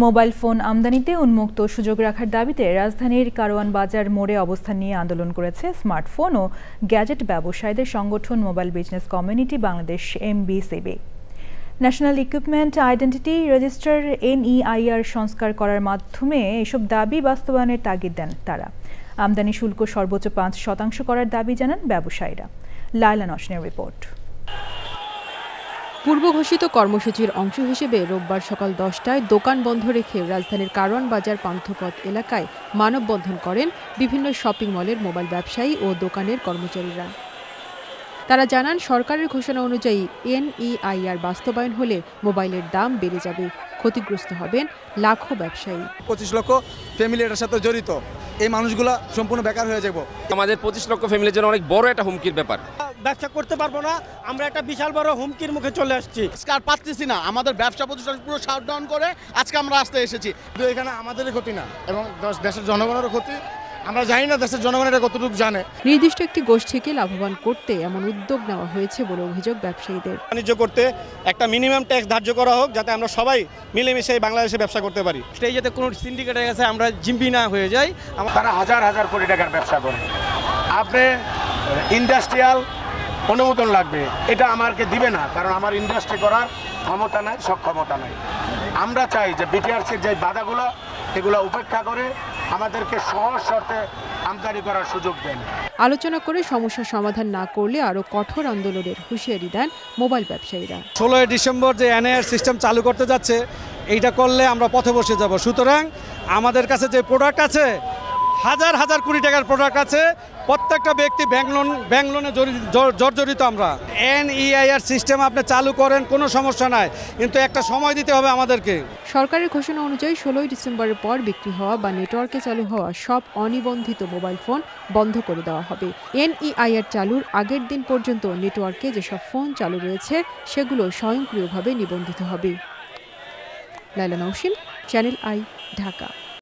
Mobile phone আমদানিতে উন্মুক্ত সুযোগ রাখার দাবিতে রাজধানীর কারওয়ান বাজার মোড়ে অবস্থান নিয়ে আন্দোলন করেছে স্মার্টফোন ও গ্যাজেট ব্যবসায়ীদের সংগঠন mobile business community Bangladesh MBCB। National equipment identity register NEIR সংস্কার করার মাধ্যমে এসব দাবি বাস্তবায়নের তাগিদ দেন তারা। আমদানি শুল্ক সর্বোচ্চ 5% করার দাবি জানান ব্যবসায়ীরা। লায়লা নসনের রিপোর্ট। পূর্ব ঘোষিত কর্মসূচির অংশ হিসেবে রোববার সকাল 10টায় দোকান বন্ধ রেখে রাজধানীর কারওয়ান বাজার পান্থপথ এলাকায় মানববন্ধন করেন বিভিন্ন শপিং মলের মোবাইল ব্যবসায়ী ও দোকানের কর্মচারীরা। তারা জানান, সরকারের ঘোষণা অনুযায়ী NEIR বাস্তবায়ন হলে মোবাইলের দাম বেড়ে যাবে, ক্ষতিগ্রস্ত হবেন লাখো ব্যবসায়ী। 25 লক্ষ ফ্যামিলি এর সাথে জড়িত, এই মানুষগুলা সম্পূর্ণ বেকার হয়ে যাব। আমাদের 25 লক্ষ ফ্যামিলির জন্য অনেক বড় একটা হুমকির ব্যাপার। ব্যবসা করতে পারবো না, আমরা একটা বিশাল বড় হুমকির মুখে চলে আসছি। আর পাচ্ছি না, আমাদের ব্যবসা প্রতিষ্ঠান পুরো শাটডাউন করে আজকে আমরা আসতে এসেছি। কিন্তু এখানে আমাদেরই ক্ষতি না এবং দেশের জনগণেরও ক্ষতি। আমরা জানি না দেশের জনগণেরা কতটুকু জানে। নির্দিষ্ট একটি গোষ্ঠীকে লাভবান করতে এমন উদ্যোগ নেওয়া হয়েছে বলে অভিযোগ ব্যবসায়ীদের। বাণিজ্য করতে একটা মিনিমাম ট্যাক্স ধার্য করা হোক, যাতে আমরা সবাই মিলেমিশে বাংলাদেশে ব্যবসা করতে পারি। সেই যাতে কোনো সিন্ডিকেটের কাছে আমরা জিম্মি না হয়ে যাই। তারা হাজার হাজার কোটি টাকার ব্যবসা করে। আপনি ইন্ডাস্ট্রিয়াল অনুমোদন লাগবে, এটা আমাকে দিবে না, কারণ আমার ইন্ডাস্ট্রি করার ক্ষমতা নাই, সক্ষমতা নাই। আমরা চাই যে BTRCর যে বাধাগুলো এগুলো উপেক্ষা করে আমাদেরকে সহজ শর্তে আমদানি করার সুযোগ দেন। আলোচনা করে সমস্যার সমাধান না করলে আরও কঠোর আন্দোলনের হুঁশিয়ারি দেন মোবাইল ব্যবসায়ীরা। 16 ডিসেম্বর যে NIR সিস্টেম চালু করতে যাচ্ছে, এইটা করলে আমরা পথে বসে যাব। সুতরাং আমাদের কাছে যে প্রোডাক্ট আছে, হাজার হাজার কোটি টাকার প্রোডাক্ট আছে, প্রত্যেকটা ব্যক্তি ব্যাংক লোনে জর্জরিত। আমরা NEIR সিস্টেম আপনি চালু করেন, কোনো সমস্যা নাই, কিন্তু একটা সময় দিতে হবে আমাদেরকে। সরকারের ঘোষণা অনুযায়ী 16 ডিসেম্বরের পর বিক্রি হওয়া বা নেটওয়ার্কে চালু হওয়া সব অনিবন্ধিত মোবাইল ফোন বন্ধ করে দেওয়া হবে। NEIR চালুর আগের দিন পর্যন্ত নেটওয়ার্কে যেসব ফোন চালু রয়েছে সেগুলো স্বয়ংক্রিয়ভাবে নিবন্ধিত হবে। Laila Nowshin, channel I, Dhaka.